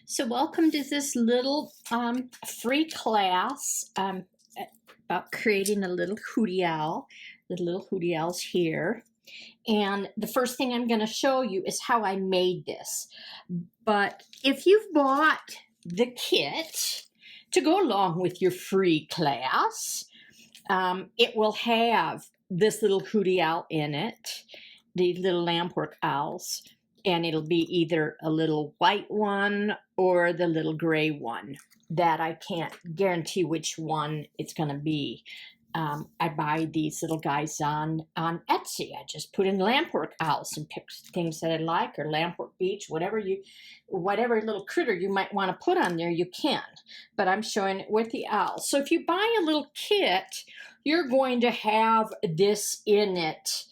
So welcome to this little free class about creating a little hootie owl. The little hootie owl's here. And the first thing I'm going to show you is how I made this. But if you've bought the kit to go along with your free class, it will have this little hootie owl in it, these little lampwork owls. And it'll be either a little white one or the little gray one that I can't guarantee which one it's going to be. I buy these little guys on Etsy. I just put in lampwork owls and pick things that I like, or lampwork beach, whatever little critter you might want to put on there, you can. But I'm showing it with the owls. So if you buy a little kit, you're going to have this in it,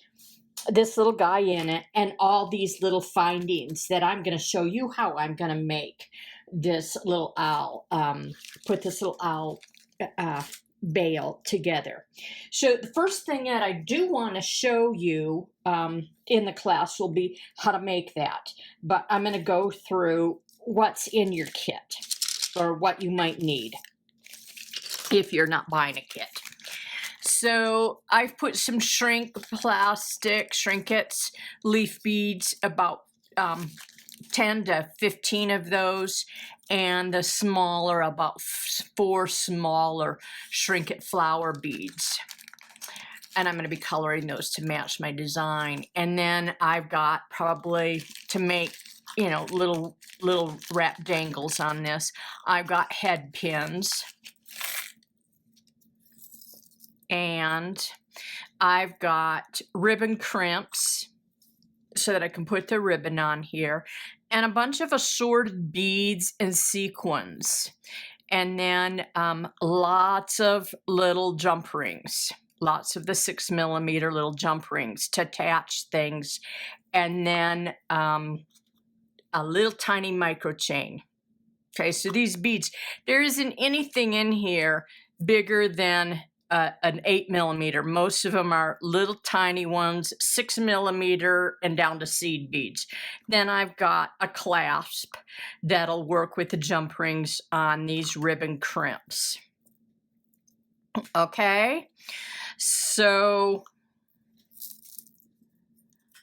this little guy in it, and all these little findings that I'm going to show you how I'm going to make this little owl, put this little owl bale together. So the first thing that I do want to show you in the class will be how to make that. But I'm going to go through what's in your kit, or what you might need if you're not buying a kit. So I've put some Shrinkets leaf beads, about 10 to 15 of those, and the smaller, about 4 smaller Shrinket flower beads. And I'm going to be coloring those to match my design. And then I've got, probably to make, you know, little wrap dangles on this, I've got head pins. And I've got ribbon crimps so that I can put the ribbon on here, and a bunch of assorted beads and sequins, and then lots of little jump rings, lots of the 6mm little jump rings to attach things, and then a little tiny micro chain. Okay, so these beads, there isn't anything in here bigger than an 8mm. Most of them are little tiny ones, 6mm and down to seed beads. Then I've got a clasp that'll work with the jump rings on these ribbon crimps. Okay, so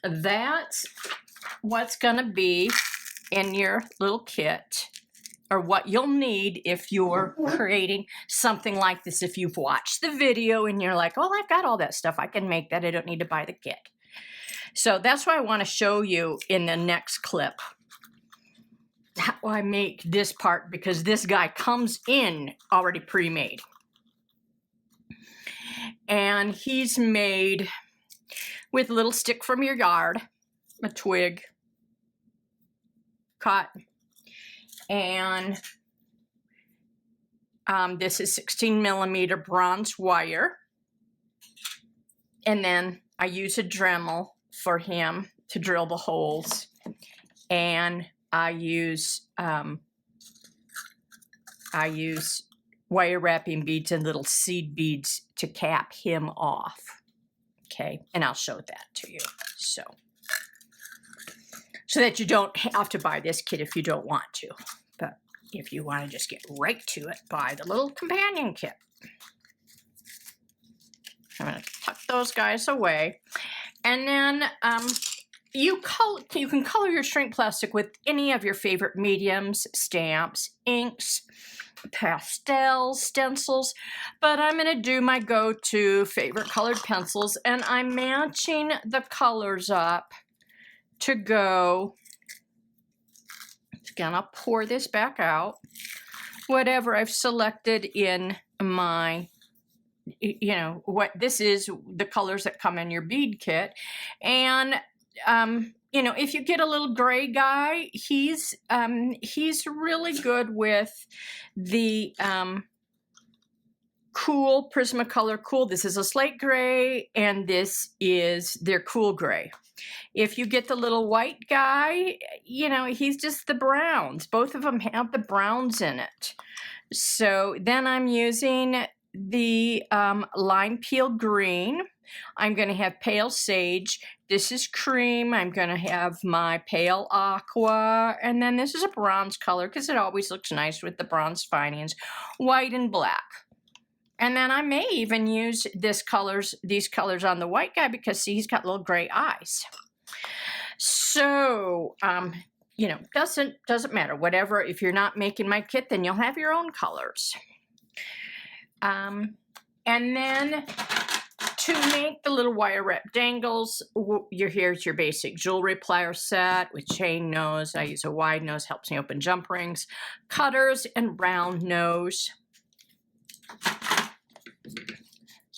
that's what's gonna be in your little kit, or what you'll need if you're creating something like this. If you've watched the video and you're like, oh, I've got all that stuff, I can make that, I don't need to buy the kit. So that's why I want to show you in the next clip how I make this part, because this guy comes in already pre-made. And he's made with a little stick from your yard, a twig, cut. And this is 16mm bronze wire. And then I use a Dremel for him to drill the holes. And I use wire wrapping beads and little seed beads to cap him off. Okay, and I'll show that to you. So that you don't have to buy this kit if you don't want to. But if you want to just get right to it, buy the little companion kit. I'm going to tuck those guys away. And then you can color your shrink plastic with any of your favorite mediums, stamps, inks, pastels, stencils. But I'm going to do my go-to favorite colored pencils, and I'm matching the colors up to go. Gonna pour this back out, whatever I've selected in my, you know, what this is, the colors that come in your bead kit. And you know, if you get a little gray guy, he's really good with the cool Prismacolor Cool. This is a slate gray, and this is their cool gray. If you get the little white guy, you know, he's just the browns. Both of them have the browns in it. So then I'm using the lime peel green I'm going to have pale sage. This is cream. I'm going to have my pale aqua. And then this is a bronze color because it always looks nice with the bronze findings. White and black. And then I may even use these colors on the white guy because see, he's got little gray eyes. So, you know, doesn't matter. Whatever, if you're not making my kit, then you'll have your own colors. And then to make the little wire wrap dangles, here's your basic jewelry plier set with chain nose. I use a wide nose, helps me open jump rings, cutters, and round nose.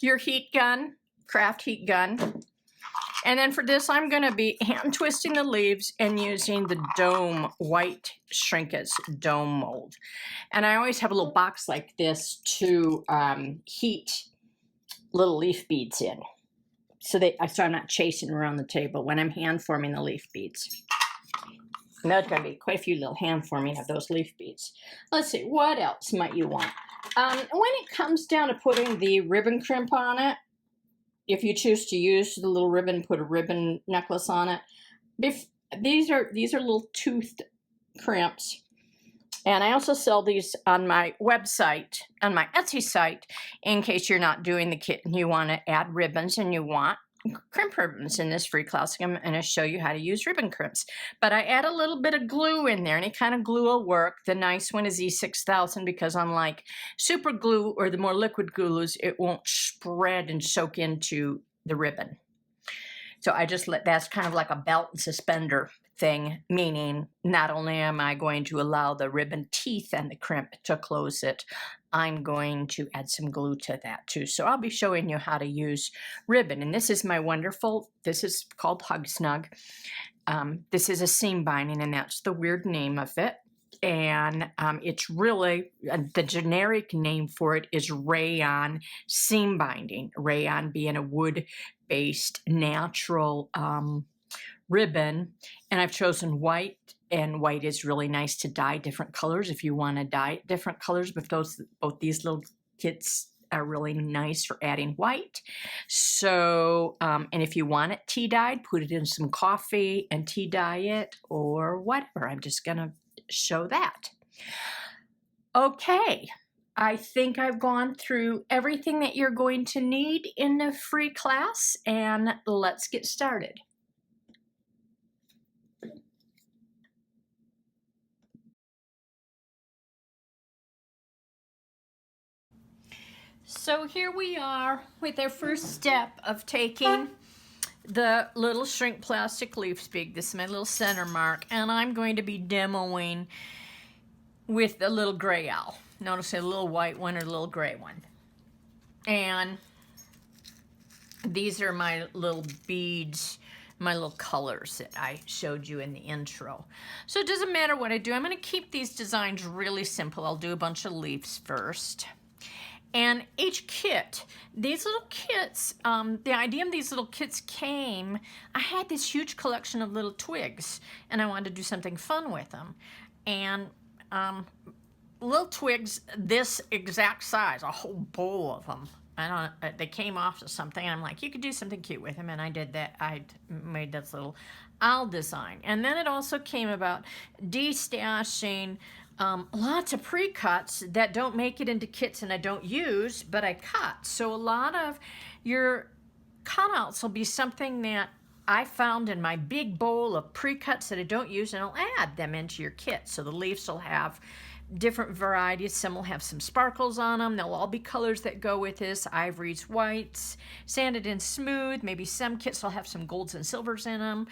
Your heat gun, craft heat gun. And then for this, I'm going to be hand twisting the leaves and using the dome, white Shrinkets dome mold. And I always have a little box like this to heat little leaf beads in. So I'm not chasing around the table when I'm hand forming the leaf beads. And there's going to be quite a few little hand forming of those leaf beads. Let's see, what else might you want? When it comes down to putting the ribbon crimp on it, if you choose to use the little ribbon, put a ribbon necklace on it. These are little toothed crimps. And I also sell these on my website, on my Etsy site, in case you're not doing the kit and you want to add ribbons and you want crimp ribbons. In this free class, I'm going to show you how to use ribbon crimps. But I add a little bit of glue in there. Any kind of glue will work. The nice one is E6000 because unlike super glue or the more liquid glues, it won't spread and soak into the ribbon. So I just that's kind of like a belt and suspender thing, meaning not only am I going to allow the ribbon teeth and the crimp to close it, I'm going to add some glue to that too. So I'll be showing you how to use ribbon. And this is my wonderful, this is called Hug Snug. This is a seam binding, and that's the weird name of it. And it's really, the generic name for it is rayon seam binding. Rayon being a wood-based natural ribbon. And I've chosen white, and white is really nice to dye different colors if you want to dye different colors. But both these little kits are really nice for adding white. So, and if you want it tea dyed, put it in some coffee and tea dye it or whatever. I'm just going to show that. Okay, I think I've gone through everything that you're going to need in the free class, and let's get started. So here we are with our first step of taking the little shrink plastic leaf sprig. This is my little center mark, and I'm going to be demoing with a little gray owl. Notice a little white one or a little gray one. And these are my little beads, my little colors that I showed you in the intro. So it doesn't matter what I do. I'm going to keep these designs really simple. I'll do a bunch of leaves first. And each kit, these little kits, the idea of these little kits came, I had this huge collection of little twigs, and I wanted to do something fun with them. And little twigs this exact size, a whole bowl of them. They came off of something, and I'm like, you could do something cute with them, and I did that. I made this little owl design. And then it also came about destashing lots of pre-cuts that don't make it into kits and I don't use, but I cut. So a lot of your cutouts will be something that I found in my big bowl of pre-cuts that I don't use, and I'll add them into your kit. So the leaves will have different varieties. Some will have some sparkles on them. They'll all be colors that go with this. Ivories, whites, sanded and smooth. Maybe some kits will have some golds and silvers in them.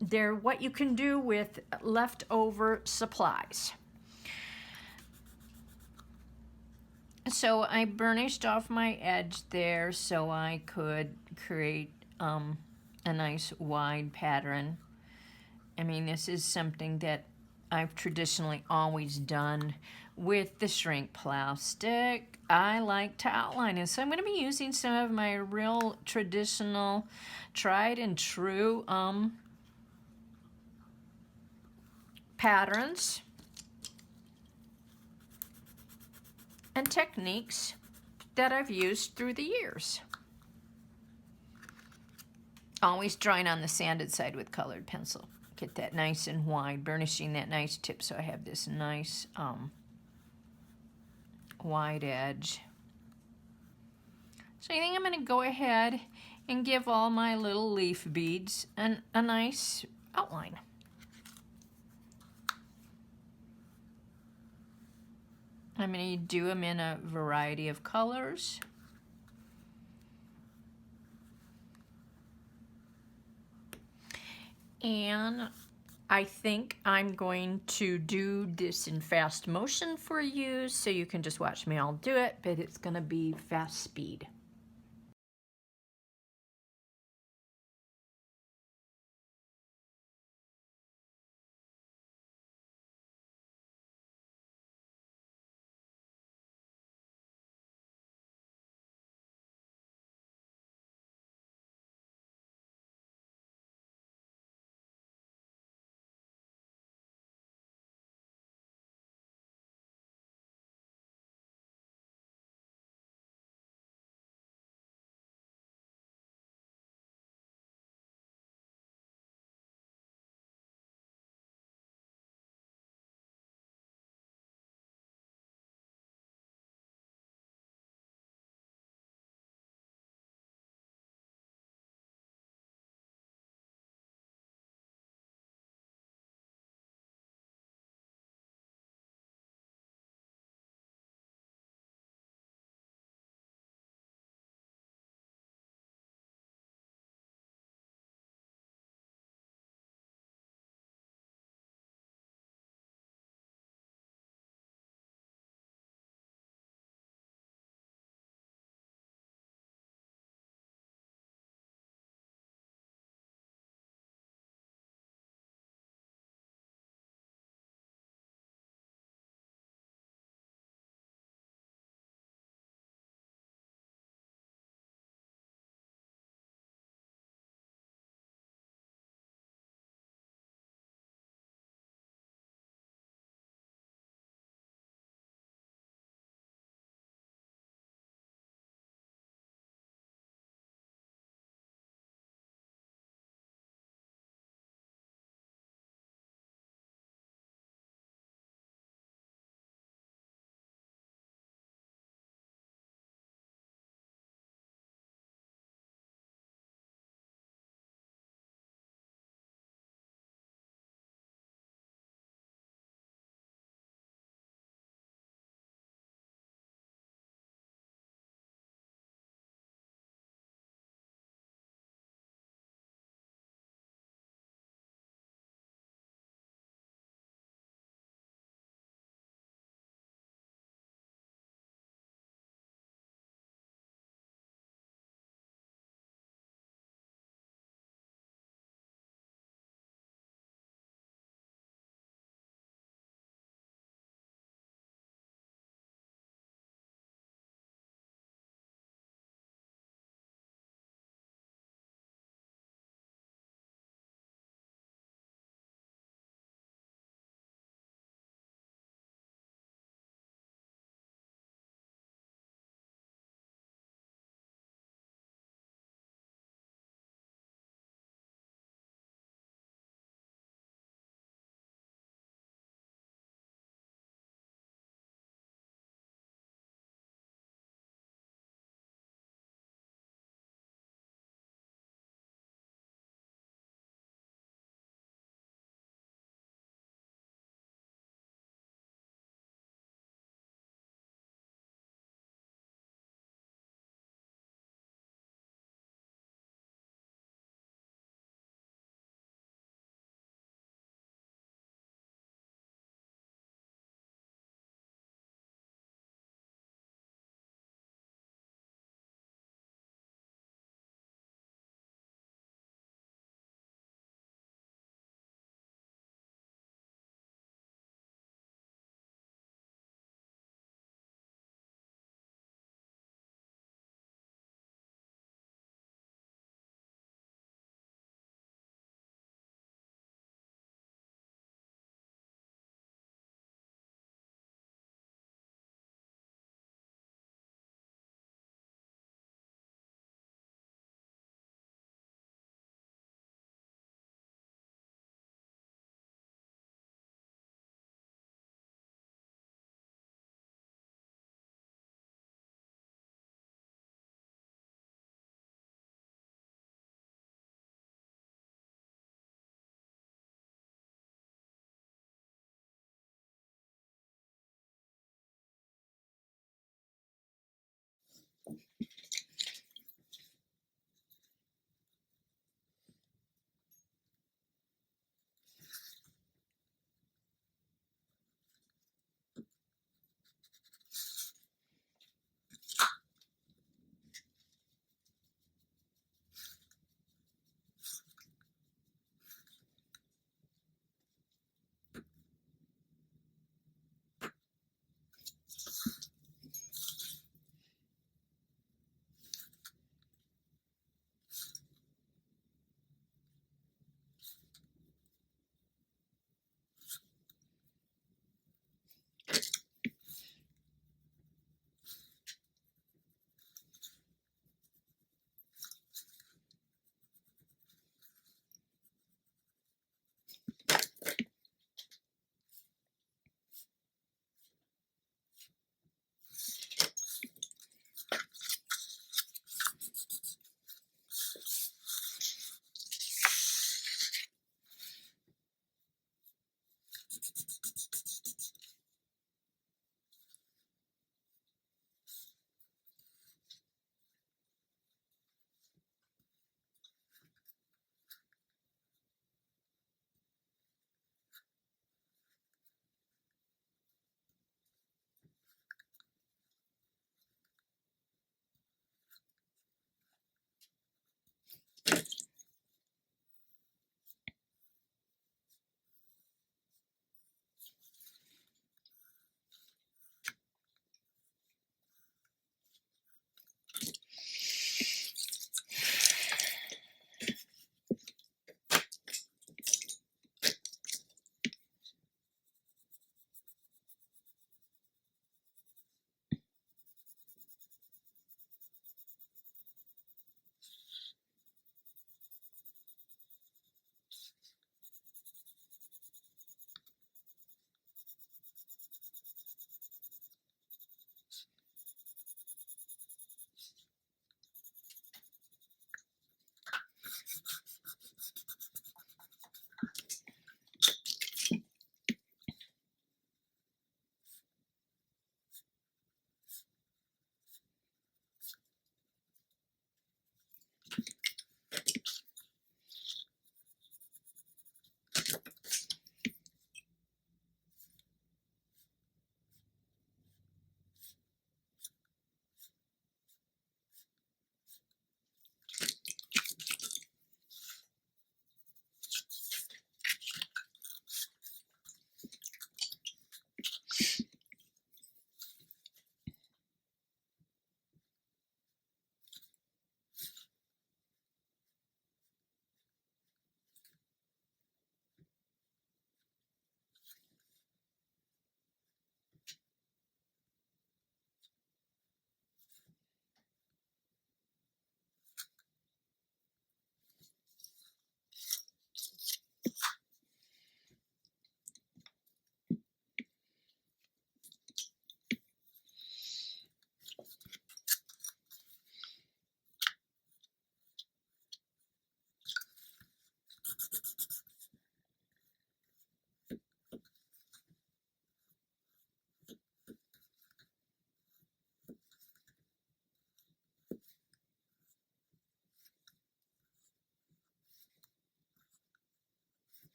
They're what you can do with leftover supplies. So I burnished off my edge there so I could create a nice wide pattern. I mean, this is something that I've traditionally always done with the shrink plastic. I like to outline it. So I'm going to be using some of my real traditional, tried and true patterns and techniques that I've used through the years. Always drawing on the sanded side with colored pencil. Get that nice and wide, burnishing that nice tip so I have this nice wide edge. So I think I'm going to go ahead and give all my little leaf beads a nice outline. I'm going to do them in a variety of colors. And I think I'm going to do this in fast motion for you so you can just watch me all do it, but it's going to be fast speed.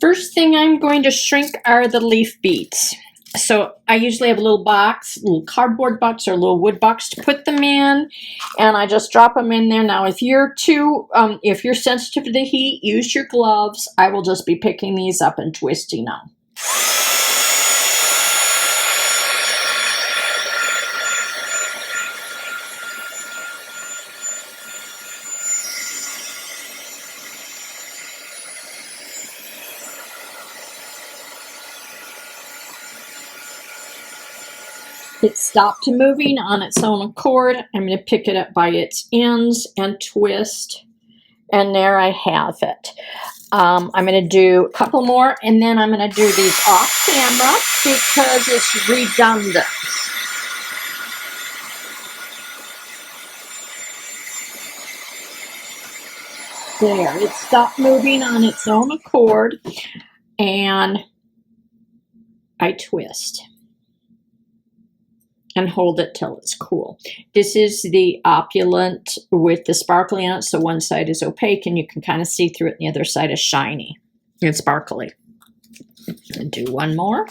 First thing I'm going to shrink are the leaf beads. So I usually have a little box, a little cardboard box or a little wood box to put them in, and I just drop them in there. Now, if you're sensitive to the heat, use your gloves. I will just be picking these up and twisting them. It stopped moving on its own accord. I'm going to pick it up by its ends and twist, and there I have it. I'm going to do a couple more, and then I'm going to do these off camera because it's redundant. There, it stopped moving on its own accord, and I twist and hold it till it's cool. This is the opulent with the sparkly on it, so one side is opaque and you can kind of see through it, and the other side is shiny and sparkly. And do one more.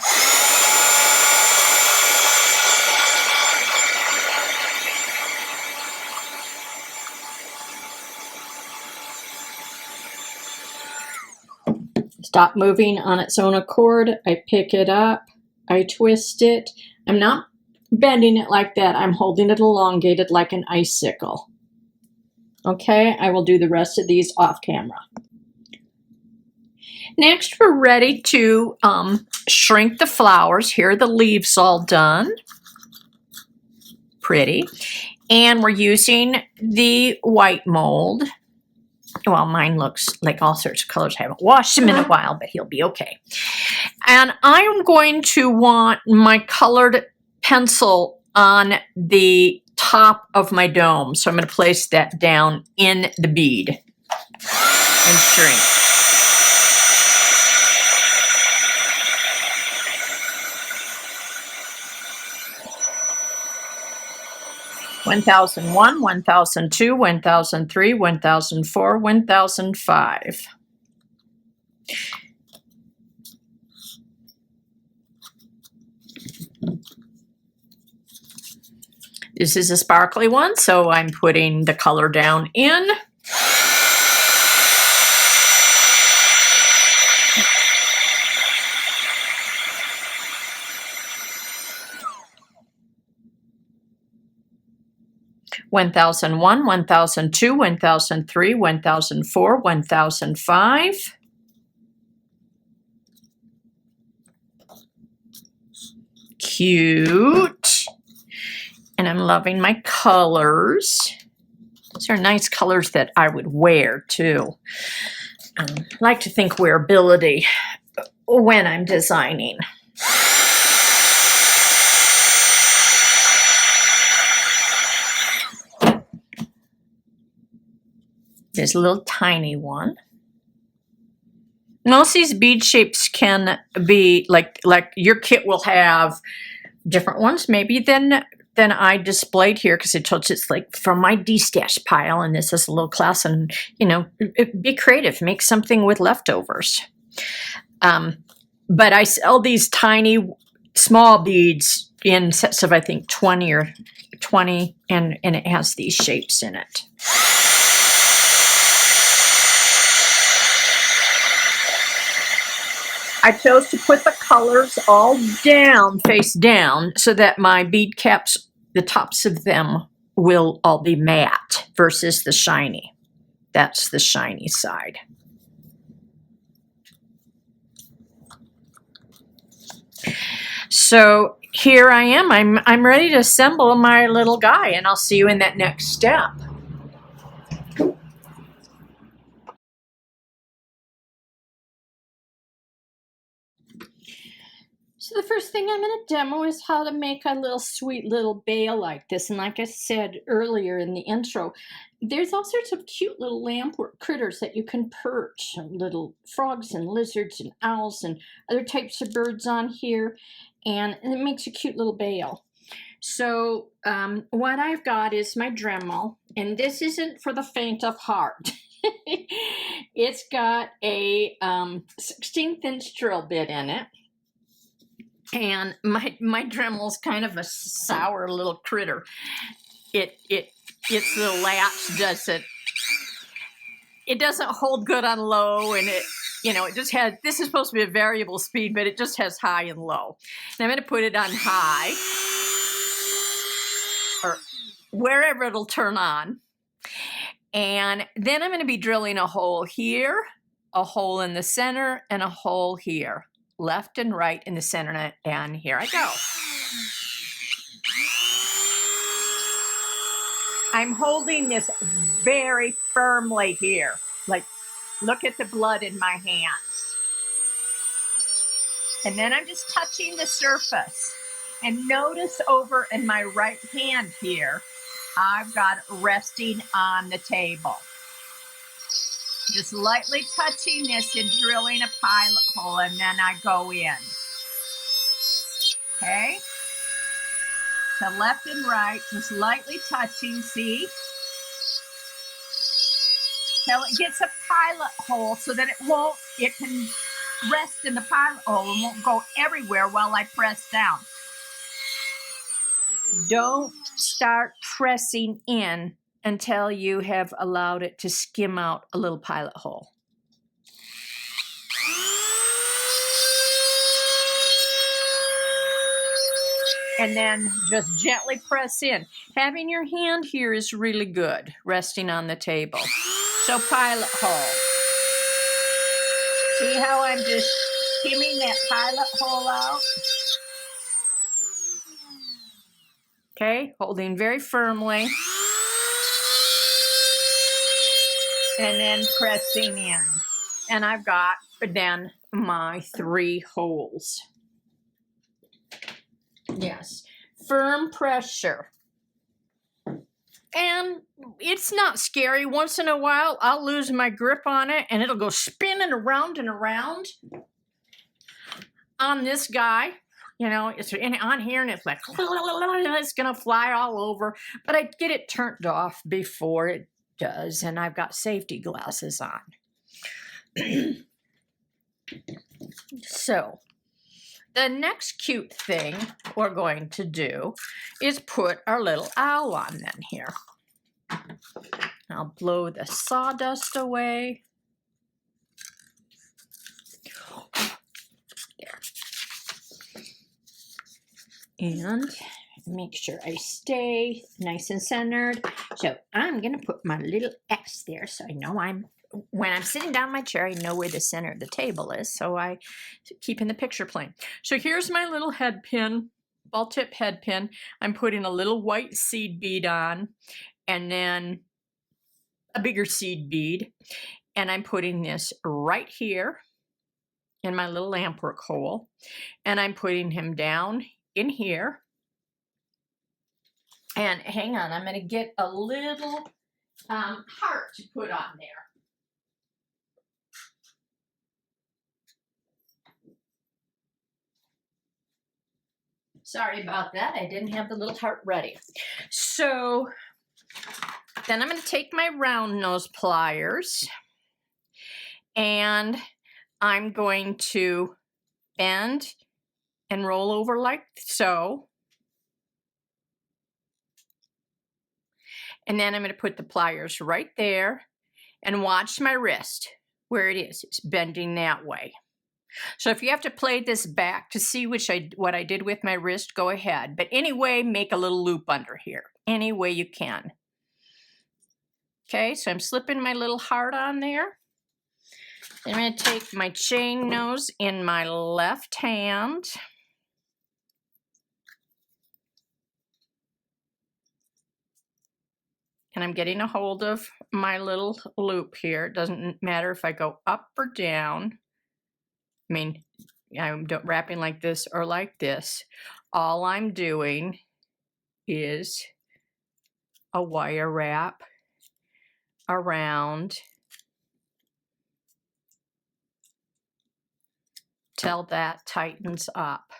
Stop moving on its own accord. I pick it up, I twist it. I'm not bending it like that. I'm holding it elongated like an icicle. Okay, I will do the rest of these off camera. Next, we're ready to shrink the flowers. Here are the leaves all done. Pretty. And we're using the white mold. Well, mine looks like all sorts of colors. I haven't washed him in a while, but he'll be okay. And I'm going to want my colored pencil on the top of my dome. So I'm going to place that down in the bead and shrink. One 1001, 1002, 1003, 1004, 1005. This is a sparkly one, so I'm putting the color down in. One 1001, 1002, 1003, 1004, 1005. Cute. And I'm loving my colors. These are nice colors that I would wear too. I like to think wearability when I'm designing. There's a little tiny one. Most of these bead shapes can be like your kit will have different ones maybe than I displayed here, because I told you it's like from my de-stash pile, and this is a little class, and you know, be creative, make something with leftovers. But I sell these tiny small beads in sets of I think 20, and it has these shapes in it. I chose to put the colors all down, face down, so that my bead caps, the tops of them, will all be matte versus the shiny. That's the shiny side. So here I am. I'm ready to assemble my little guy, and I'll see you in that next step. So the first thing I'm going to demo is how to make a little sweet little bale like this. And like I said earlier in the intro, there's all sorts of cute little lampwork critters that you can perch, little frogs and lizards and owls and other types of birds on here. And it makes a cute little bale. So what I've got is my Dremel, and this isn't for the faint of heart. It's got a 16th inch drill bit in it. And my Dremel's kind of a sour little critter. Its little latch doesn't hold good on low, and it just has, this is supposed to be a variable speed, but it just has high and low. And I'm going to put it on high, or wherever it'll turn on. And then I'm going to be drilling a hole here, a hole in the center, and a hole here. Left and right in the center, and here I go. I'm holding this very firmly here. Like, look at the blood in my hands. And then I'm just touching the surface. And notice over in my right hand here, I've got it resting on the table. Just lightly touching this and drilling a pilot hole, and then I go in. Okay? So left and right, just lightly touching, see? Till it gets a pilot hole so that it can rest in the pilot hole and won't go everywhere while I press down. Don't start pressing in until you have allowed it to skim out a little pilot hole. And then just gently press in. Having your hand here is really good, resting on the table. So pilot hole. See how I'm just skimming that pilot hole out? Okay, holding very firmly. And then pressing in. And I've got then my 3 holes. Yes, firm pressure. And it's not scary. Once in a while, I'll lose my grip on it and it'll go spinning around and around on this guy. It's on here and it's like, it's going to fly all over. But I get it turned off before it does, and I've got safety glasses on. So, the next cute thing we're going to do is put our little owl on then here. I'll blow the sawdust away. There. And make sure I stay nice and centered. So I'm going to put my little X there so I know when I'm sitting down in my chair, I know where the center of the table is, so I keep in the picture plane. So here's my little head pin, ball tip head pin. I'm putting a little white seed bead on, and then a bigger seed bead, and I'm putting this right here in my little lampwork hole, and I'm putting him down in here. And hang on, I'm going to get a little heart to put on there. Sorry about that. I didn't have the little heart ready. So then I'm going to take my round nose pliers and I'm going to bend and roll over like so. And then I'm going to put the pliers right there and watch my wrist where it is. It's bending that way. So if you have to play this back to see what I did with my wrist, go ahead. But anyway, make a little loop under here. Any way you can. Okay, so I'm slipping my little heart on there. Then I'm going to take my chain nose in my left hand. And I'm getting a hold of my little loop here. It doesn't matter if I go up or down. I mean, I'm wrapping like this or like this. All I'm doing is a wire wrap around till that tightens up.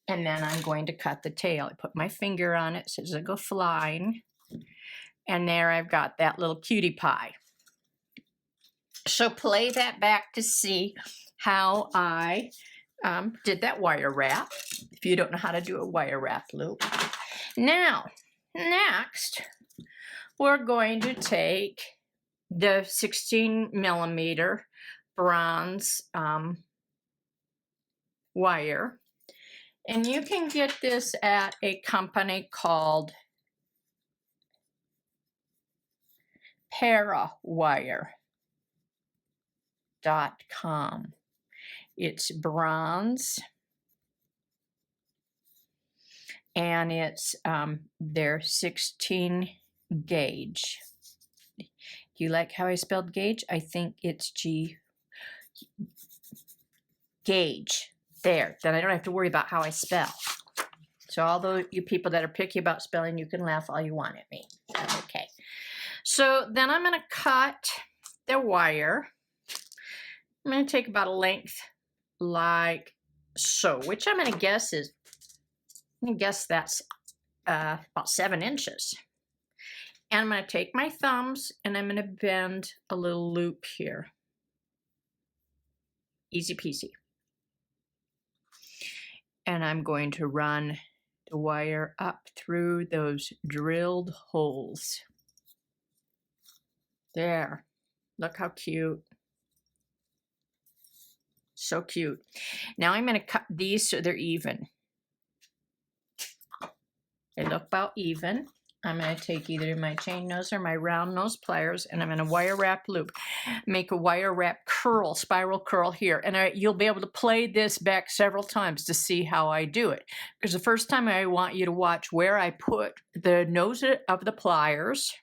And then I'm going to cut the tail. I put my finger on it so it doesn't go flying. And there I've got that little cutie pie. So play that back to see how I did that wire wrap, if you don't know how to do a wire wrap loop. Now, next, we're going to take the 16 millimeter bronze wire, and you can get this at a company called parawire.com. It's bronze, and it's their 16 gauge. Do you like how I spelled gauge? I think it's gauge. There, then I don't have to worry about how I spell. So although you people that are picky about spelling, you can laugh all you want at me. Okay. So then I'm going to cut the wire. I'm going to take about a length like so, which I'm going to guess is, that's about 7 inches. And I'm going to take my thumbs and I'm going to bend a little loop here. Easy peasy. And I'm going to run the wire up through those drilled holes. There. Look how cute. So cute. Now I'm going to cut these so they're even. They look about even. I'm going to take either my chain nose or my round nose pliers, and I'm going to wire wrap loop. Make a wire wrap curl, spiral curl here. And you'll be able to play this back several times to see how I do it. Because the first time I want you to watch where I put the nose of the pliers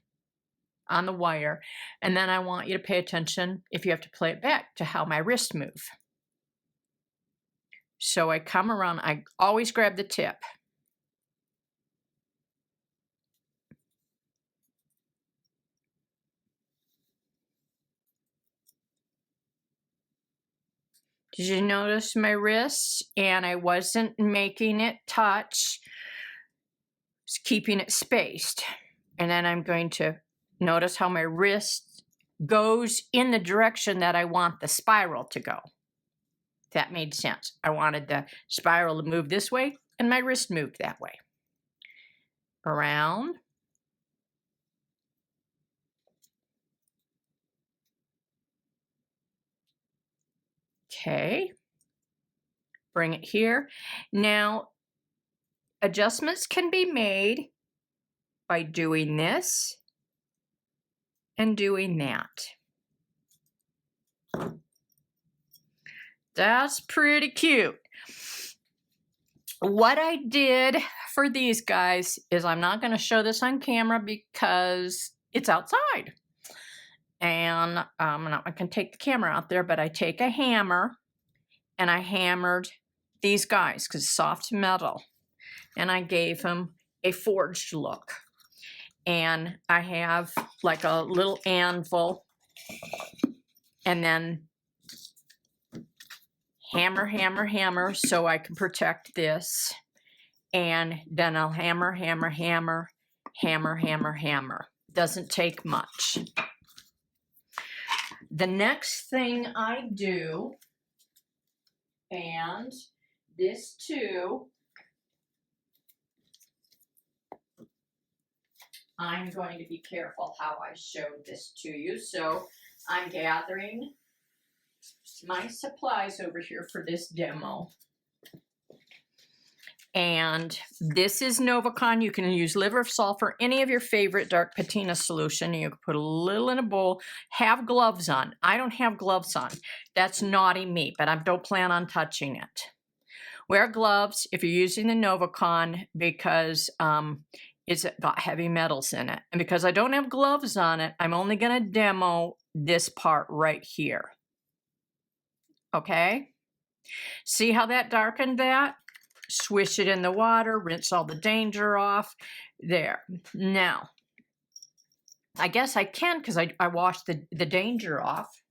on the wire. And then I want you to pay attention, if you have to play it back, to how my wrists move. So I come around, I always grab the tip. Did you notice my wrists? And I wasn't making it touch, just keeping it spaced. And then I'm going to notice how my wrist goes in the direction that I want the spiral to go. That made sense. I wanted the spiral to move this way, and my wrist moved that way. Around. Okay. Bring it here. Now, adjustments can be made by doing this and doing that. That's pretty cute. What I did for these guys is, I'm not going to show this on camera because it's outside. And I'm not going to take the camera out there, but I take a hammer and I hammered these guys because it's soft metal. And I gave them a forged look. And I have like a little anvil, and then hammer, hammer, hammer, so I can protect this. And then I'll hammer, hammer, hammer, hammer, hammer, hammer. Doesn't take much. The next thing I do, and this too, I'm going to be careful how I show this to you. So I'm gathering my supplies over here for this demo. And this is Novacon. You can use liver of salt or any of your favorite dark patina solution. You can put a little in a bowl. Have gloves on. I don't have gloves on. That's naughty me, but I don't plan on touching it. Wear gloves if you're using the Novacon because it's got heavy metals in it. And because I don't have gloves on it, I'm only going to demo this part right here. Okay? See how that darkened that? Swish it in the water, rinse all the danger off. There. Now, I guess I can because I washed the danger off.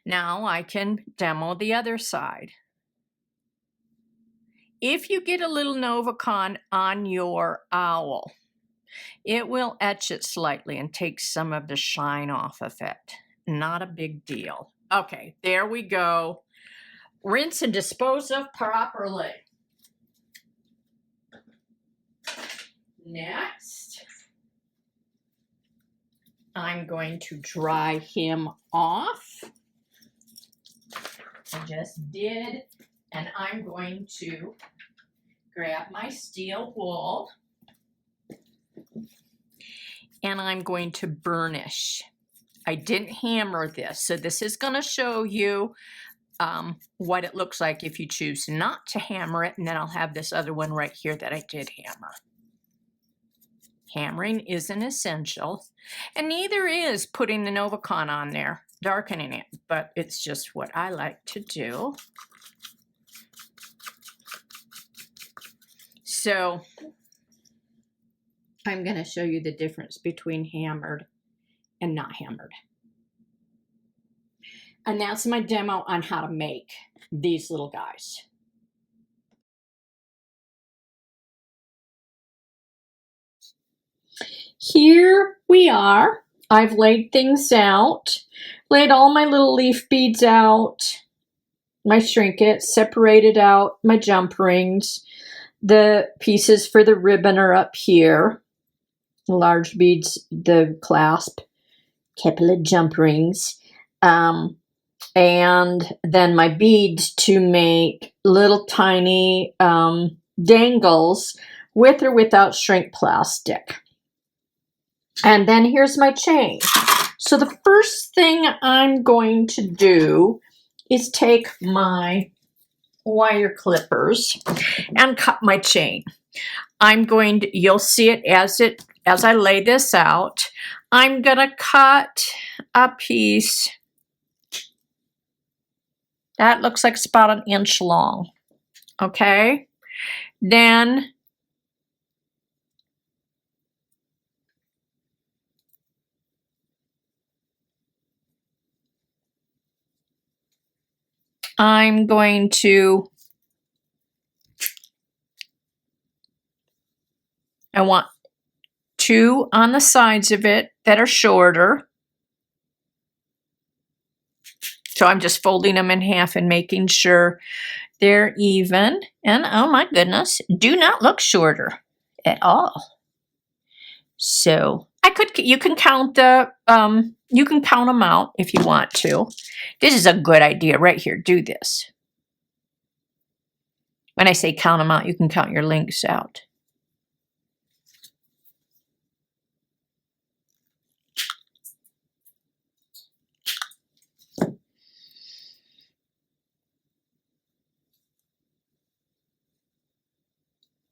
Now I can demo the other side. If you get a little Novacon on your owl, it will etch it slightly and take some of the shine off of it. Not a big deal. Okay, there we go. Rinse and dispose of properly. Next, I'm going to dry him off. I just did, and I'm going to grab my steel wool and I'm going to burnish. I didn't hammer this, so this is going to show you what it looks like if you choose not to hammer it, and then I'll have this other one right here that I did hammer. Hammering isn't essential, and neither is putting the Novacon on there, darkening it, but it's just what I like to do. So I'm going to show you the difference between hammered and not hammered. And that's my demo on how to make these little guys. Here we are. I've laid things out, laid all my little leaf beads out, my Shrinkets, separated out my jump rings. The pieces for the ribbon are up here. Large beads, the clasp, couple of jump rings. And then my beads to make little tiny dangles with or without shrink plastic. And then here's my chain. So the first thing I'm going to do is take my wire clippers and cut my chain. I'm going to, you'll see it as I lay this out. I'm going to cut a piece that looks like it's about 1 inch long. Okay? Then I'm going to, I want 2 on the sides of it that are shorter. So I'm just folding them in half and making sure they're even. And oh my goodness, do not look shorter at all. So you can count them out if you want to. This is a good idea right here. Do this. When I say count them out, you can count your links out.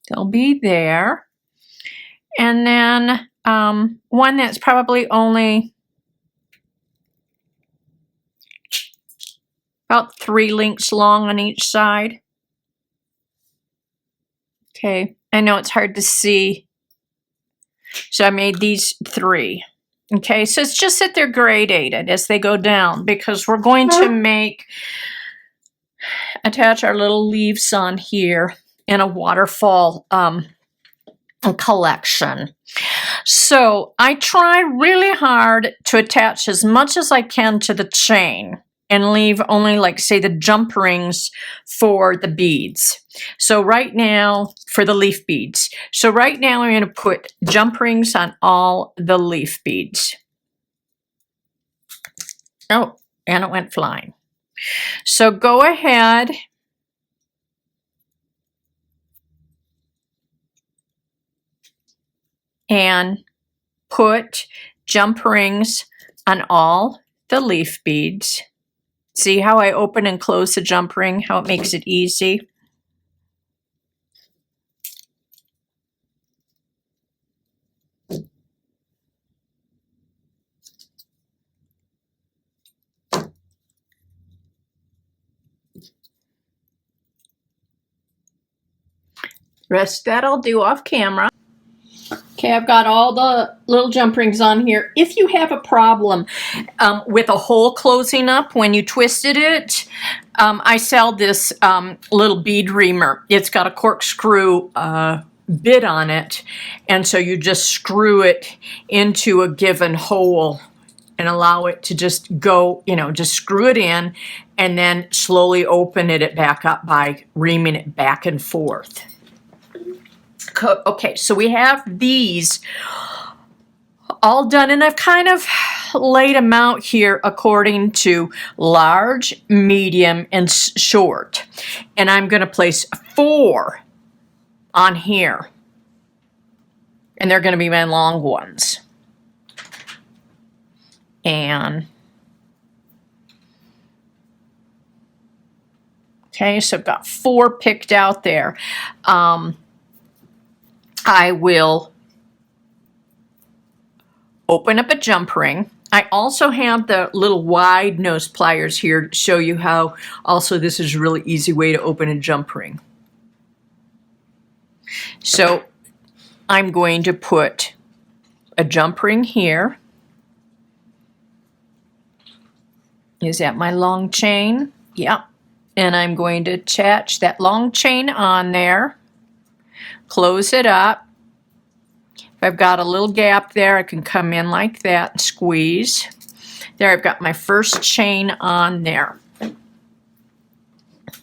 They'll be there. And then one that's probably only about 3 links long on each side. Okay, I know it's hard to see. So I made these 3. Okay, so it's just that they're gradated as they go down because we're going to attach our little leaves on here in a waterfall collection. So I try really hard to attach as much as I can to the chain and leave only, like, say, the jump rings for the beads. So right now, for the leaf beads. So right now I'm going to put jump rings on all the leaf beads. Oh, and it went flying. So go ahead and put jump rings on all the leaf beads. See how I open and close the jump ring, how it makes it easy? Rest that I'll do off camera. Okay, I've got all the little jump rings on here. If you have a problem with a hole closing up when you twisted it, I sell this little bead reamer. It's got a corkscrew bit on it, and so you just screw it into a given hole and allow it to just go, just screw it in and then slowly open it back up by reaming it back and forth. Okay, so we have these all done, and I've kind of laid them out here according to large, medium, and short. And I'm going to place 4 on here, and they're going to be my long ones. And okay, so I've got 4 picked out there. I will open up a jump ring. I also have the little wide nose pliers here to show you how also this is a really easy way to open a jump ring. So I'm going to put a jump ring here. Is that my long chain? Yep. And I'm going to attach that long chain on there, close it up. If I've got a little gap there, I can come in like that and squeeze. There, I've got my first chain on there.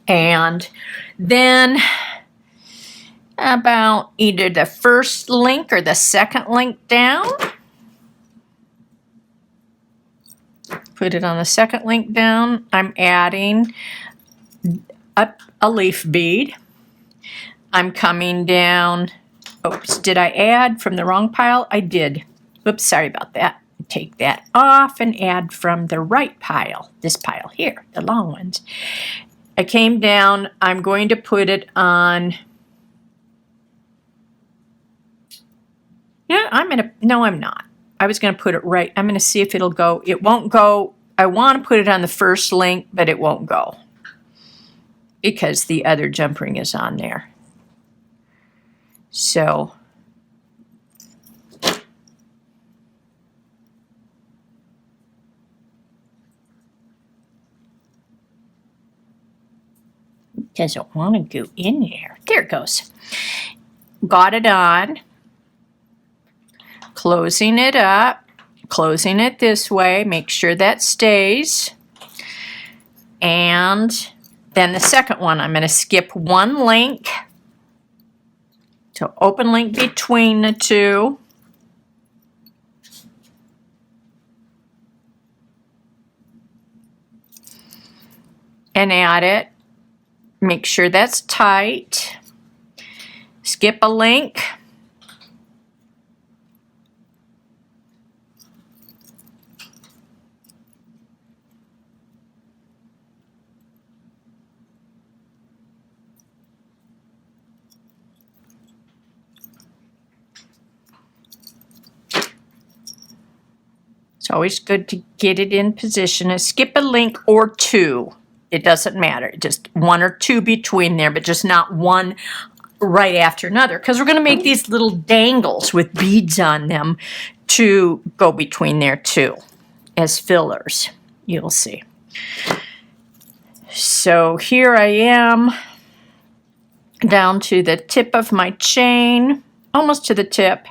And then about either the first link or the second link down, put it on the second link down, I'm adding a leaf bead. I'm coming down. Oops, did I add from the wrong pile? I did. Oops, sorry about that. Take that off and add from the right pile, this pile here, the long ones. I came down, I'm going to put it on, no, I'm not. I was going to put it right, I'm going to see if it'll go. It won't go. I want to put it on the first link, but it won't go because the other jump ring is on there. So doesn't want to go in there. There it goes. Got it on. Closing it up. Closing it this way. Make sure that stays. And then the second one, I'm going to skip 1 link. So open link between the 2. And add it. Make sure that's tight. Skip a link. It's always good to get it in position and skip a link or 2. It doesn't matter, just 1 or 2 between there, but just not one right after another, because we're going to make these little dangles with beads on them to go between there too as fillers. You'll see. So here I am down to the tip of my chain, almost to the tip.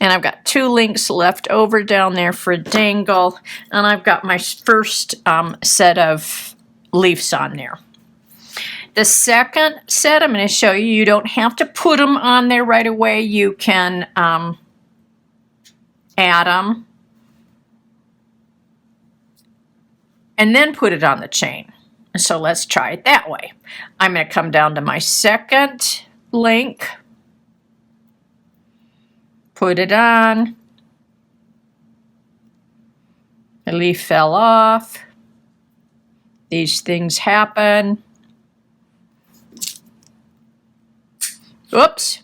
And I've got 2 links left over down there for a dangle. And I've got my first set of leaves on there. The second set I'm going to show you, you don't have to put them on there right away. You can add them and then put it on the chain. So let's try it that way. I'm going to come down to my second link. Put it on. The leaf fell off. These things happen. Oops.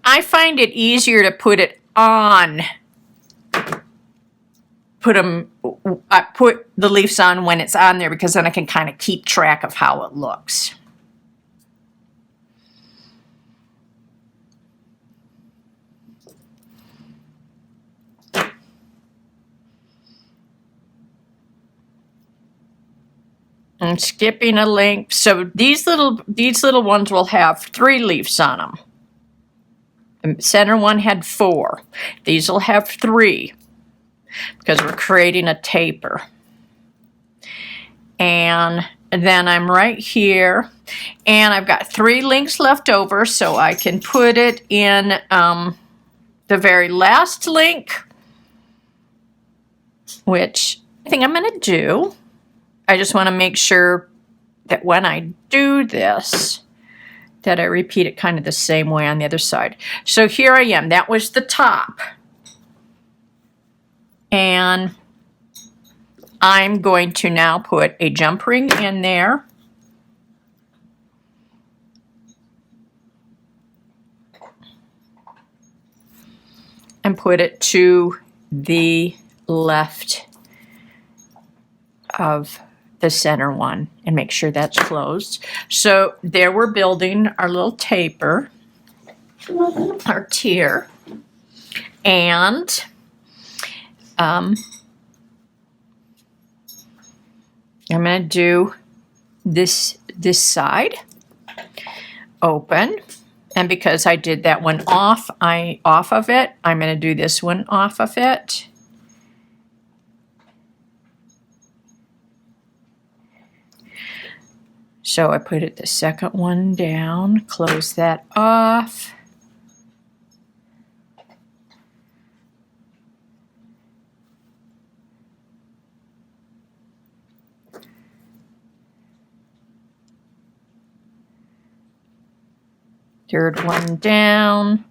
I find it easier to put it on. Put the leaves on when it's on there, because then I can kind of keep track of how it looks. I'm skipping a link. So these little ones will have 3 leaves on them. The center one had 4. These will have 3 because we're creating a taper. And then I'm right here, and I've got 3 links left over, so I can put it in the very last link, which I think I'm going to do. I just want to make sure that when I do this, that I repeat it kind of the same way on the other side. So here I am. That was the top. And I'm going to now put a jump ring in there. And put it to the left of the center one and make sure that's closed. So there we're building our little taper, our tier, and I'm going to do this side open, and because I did that one off of it, I'm going to do this one off of it. So I put it the second one down, close that off. Third one down,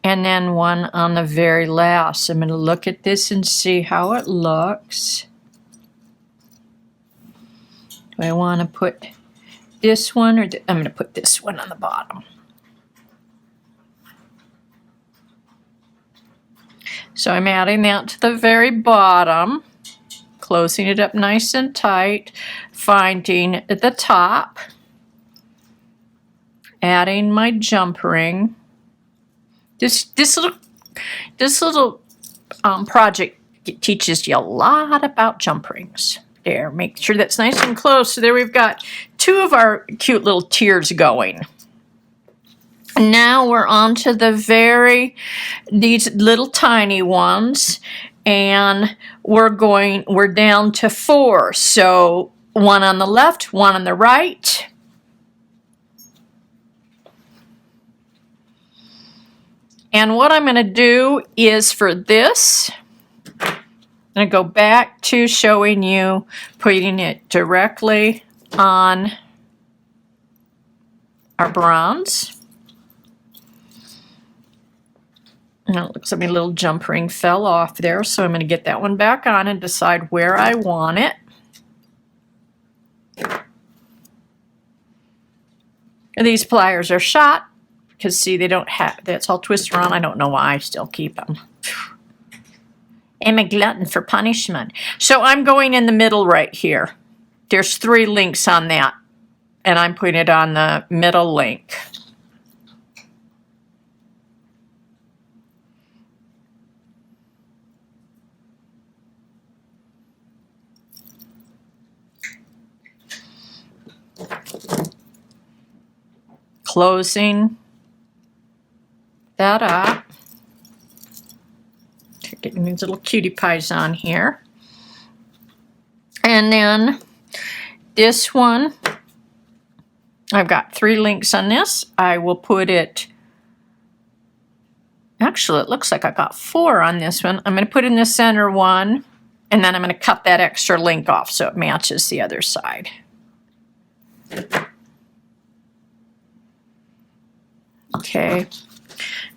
and then one on the very last. I'm going to look at this and see how it looks. Do I want to put this one, or I'm going to put this one on the bottom. So I'm adding that to the very bottom, closing it up nice and tight, finding the top, adding my jump ring. This little project teaches you a lot about jump rings. There, make sure that's nice and close. So there we've got 2 of our cute little tiers going. Now we're on to these little tiny ones, and we're down to 4. So 1 on the left, 1 on the right. And what I'm going to do is for this, I'm going to go back to showing you putting it directly on our bronze. And it looks like my little jump ring fell off there, so I'm going to get that one back on and decide where I want it. And these pliers are shot because, see, they don't have, that's all twisted around. I don't know why I still keep them. I'm a glutton for punishment. So I'm going in the middle right here. There's 3 links on that, and I'm putting it on the middle link. Closing that up. Getting these little cutie pies on here. And then this one, I've got 3 links on this. I will put it, actually it looks like I got 4 on this one. I'm going to put in the center one, and then I'm going to cut that extra link off so it matches the other side. Okay,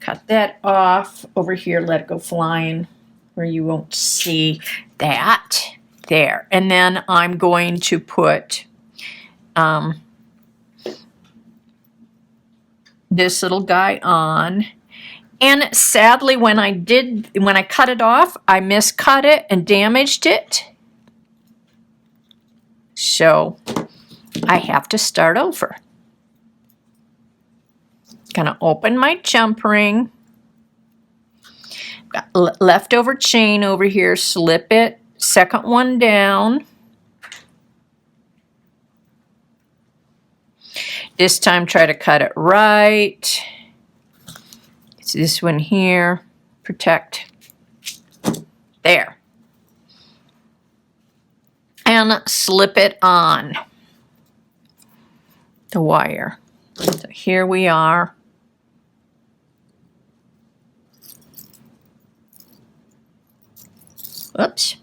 cut that off over here, let it go flying where you won't see that. There. And then I'm going to put this little guy on. And sadly, when I cut it off, I miscut it and damaged it. So I have to start over. Gonna open my jump ring. Got leftover chain over here, slip it, second one down. This time try to cut it right. It's this one here. Protect. There. And slip it on the wire. So here we are. Oops.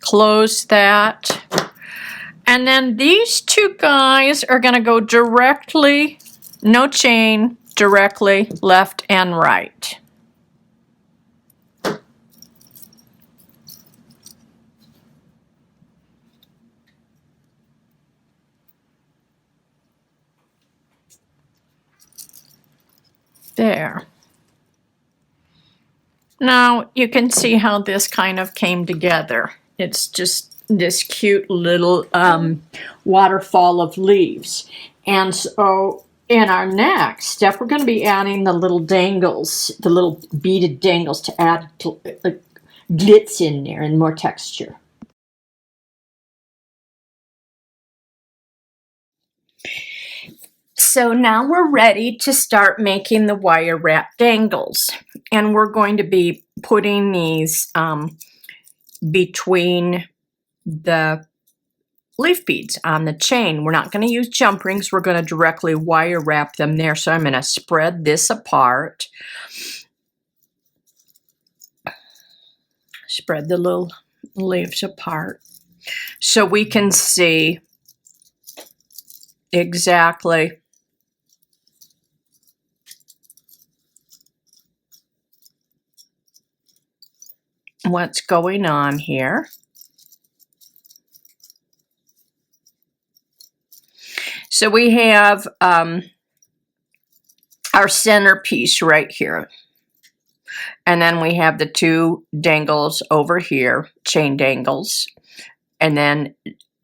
Close that. And then these two guys are going to go directly, no chain, directly left and right. There. Now you can see how this kind of came together. It's just this cute little waterfall of leaves. And so in our next step, we're going to be adding the little dangles, the little beaded dangles to add glitz in there and more texture. So now we're ready to start making the wire wrap dangles. And we're going to be putting these between the leaf beads on the chain. We're not going to use jump rings. We're going to directly wire wrap them there. So I'm going to spread this apart. Spread the little leaves apart so we can see exactly what's going on here. So we have our centerpiece right here. And then we have the two dangles over here, chain dangles. And then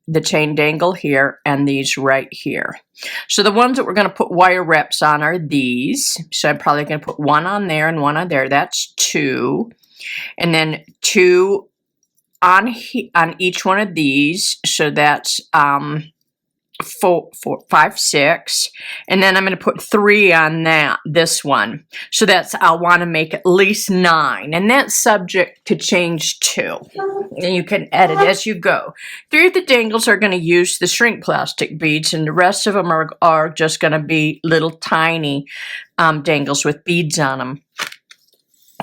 the chain dangle here and these right here. So the ones that we're going to put wire wraps on are these. So I'm probably going to put one on there and one on there. That's two. And then two on each one of these. So that's 4, 5, 6, and then I'm going to put 3 on this one. So that's, I'll want to make at least 9, and that's subject to change too. And you can edit as you go. 3 of the dangles are going to use the shrink plastic beads, and the rest of them are just going to be little tiny dangles with beads on them.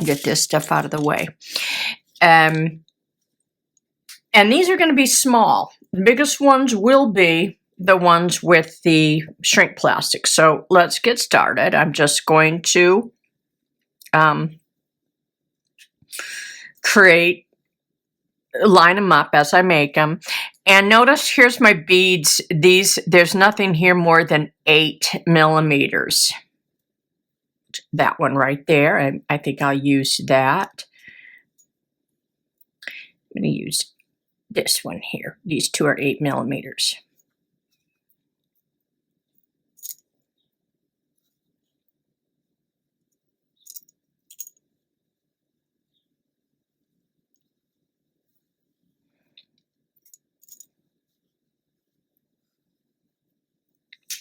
Get this stuff out of the way. And these are going to be small. The biggest ones will be the ones with the shrink plastic. So let's get started. I'm just going to line them up as I make them. And notice here's my beads. There's nothing here more than 8 millimeters. That one right there. And I think I'll use that. I'm going to use this one here. These two are 8 millimeters.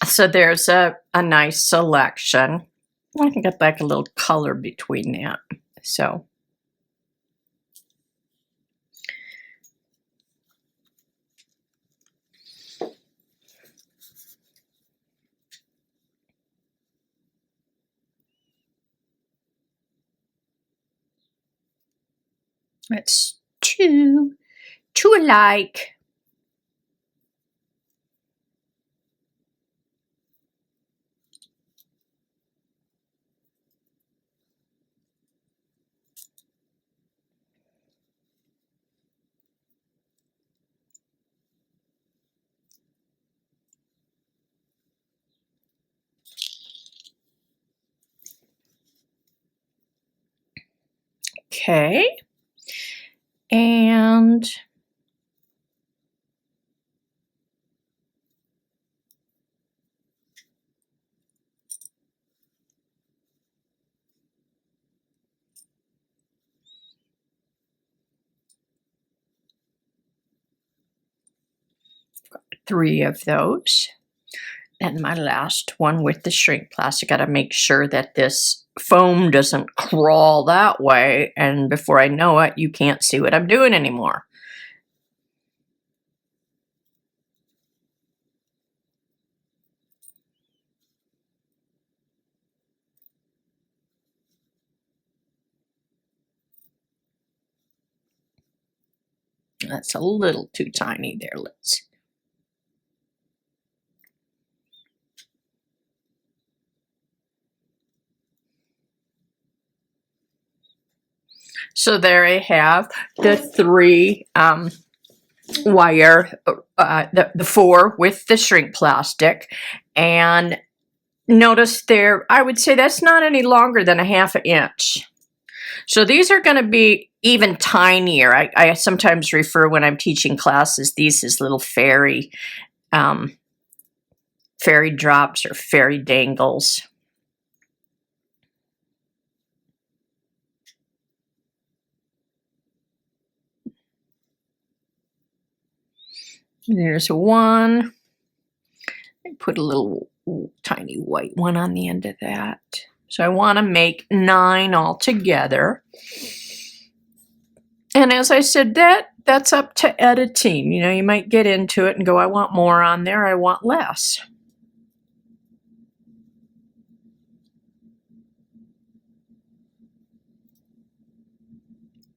So there's a nice selection. I can get like a little color between that. So that's two alike. Okay. And 3 of those. And my last one with the shrink plastic. I got to make sure that this foam doesn't crawl that way, and before I know it, you can't see what I'm doing anymore. That's a little too tiny there. Let's. So there I have the 3 wire, the 4 with the shrink plastic. And notice there, I would say that's not any longer than a 1/2 inch. So these are going to be even tinier. I sometimes refer, when I'm teaching classes, these as little fairy drops or fairy dangles. There's one. I put a little tiny white one on the end of that. So I want to make 9 altogether. And as I said, that's up to editing. You know, you might get into it and go, I want more on there, I want less.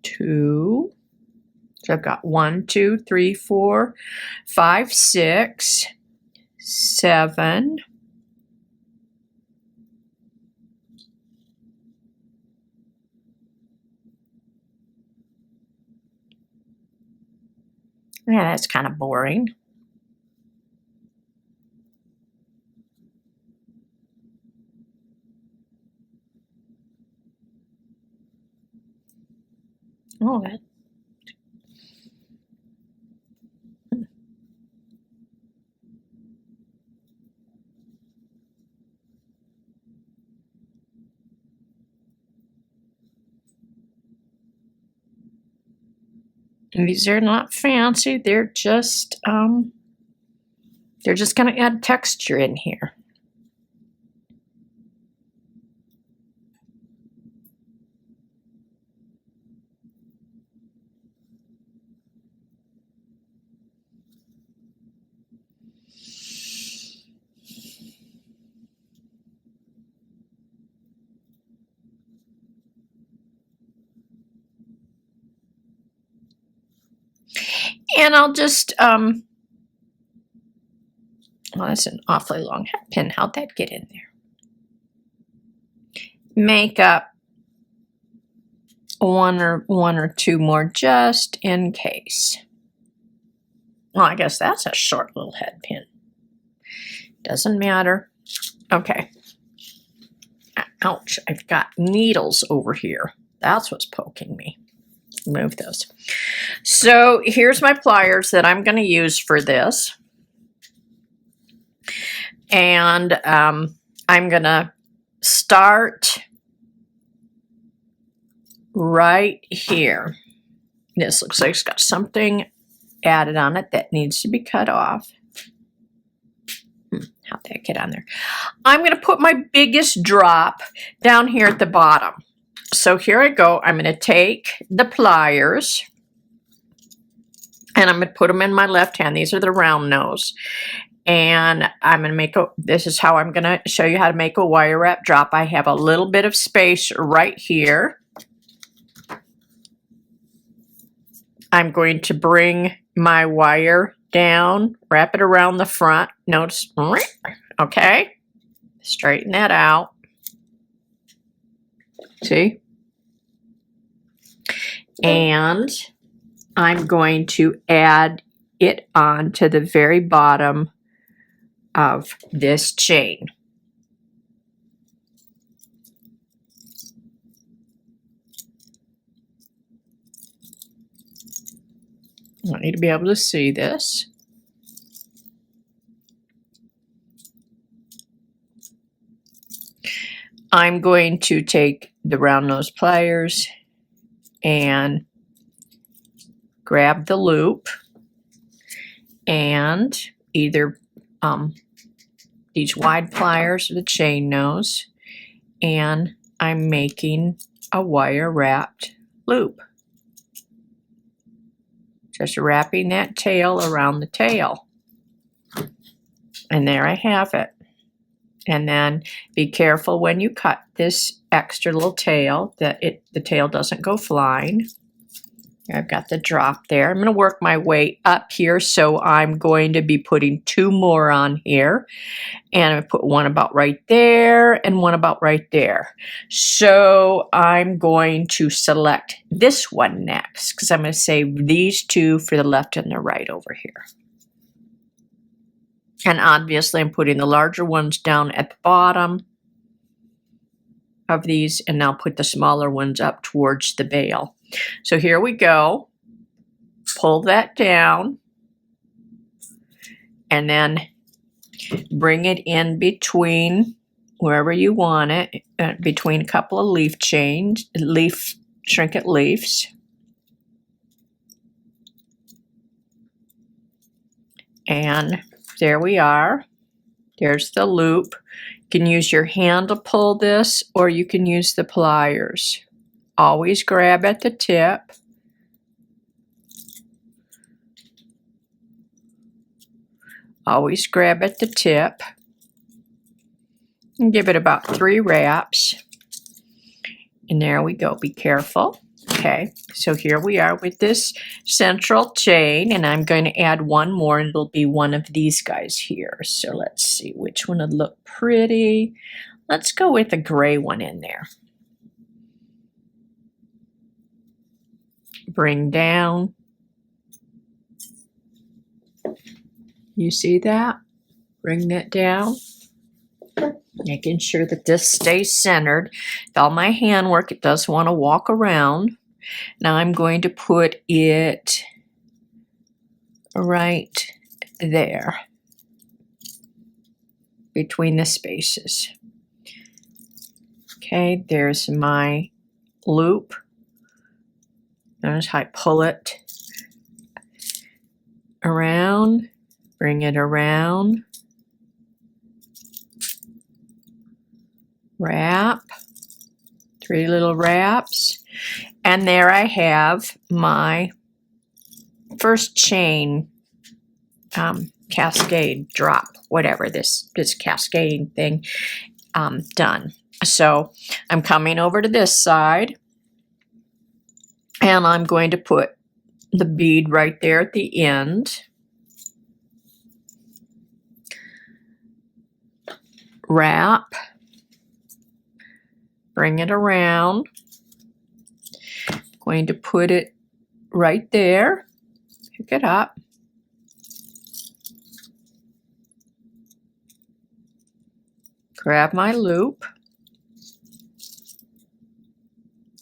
Two. So I've got 1, 2, 3, 4, 5, 6, 7. Yeah, that's kind of boring. Oh, that. And these are not fancy. They're just going to add texture in here. And I'll just, well, that's an awfully long hat pin. How'd that get in there? Make up one or two more just in case. Well, I guess that's a short little head pin. Doesn't matter. Okay. Ouch, I've got needles over here. That's what's poking me. Move those. So here's my pliers that I'm going to use for this. And I'm going to start right here. This looks like it's got something added on it that needs to be cut off. How'd that get on there? I'm going to put my biggest drop down here at the bottom. So here I go. I'm going to take the pliers and I'm going to put them in my left hand. These are the round nose. And I'm going to make this is how I'm going to show you how to make a wire wrap drop. I have a little bit of space right here. I'm going to bring my wire down, wrap it around the front. Notice, okay, straighten that out. See? And I'm going to add it on to the very bottom of this chain. I want you to be able to see this. I'm going to take the round nose pliers and grab the loop and either these wide pliers or the chain nose, and I'm making a wire wrapped loop. Just wrapping that tail around the tail. And there I have it. And then be careful when you cut this extra little tail that the tail doesn't go flying. I've got the drop there. I'm going to work my way up here, so I'm going to be putting 2 more on here. And I put one about right there and one about right there. So I'm going to select this one next because I'm going to save these 2 for the left and the right over here. And obviously I'm putting the larger ones down at the bottom of these, and now put the smaller ones up towards the bail. So here we go. Pull that down and then bring it in between wherever you want it, between a couple of shrinkette leaves. And there we are. There's the loop. You can use your hand to pull this, or you can use the pliers. Always grab at the tip. Always grab at the tip. And give it about 3 wraps. And there we go. Be careful. Okay, so here we are with this central chain, and I'm going to add one more, and it'll be one of these guys here. So let's see which one would look pretty. Let's go with the gray one in there. Bring down. You see that? Bring that down. Making sure that this stays centered. With all my handwork, it does want to walk around. Now I'm going to put it right there between the spaces. Okay, there's my loop. Notice how I pull it around, bring it around, wrap, 3 little wraps, and there I have my first chain cascade drop, whatever this cascading thing done. So I'm coming over to this side, and I'm going to put the bead right there at the end. Wrap, bring it around. Going to put it right there. Pick it up. Grab my loop.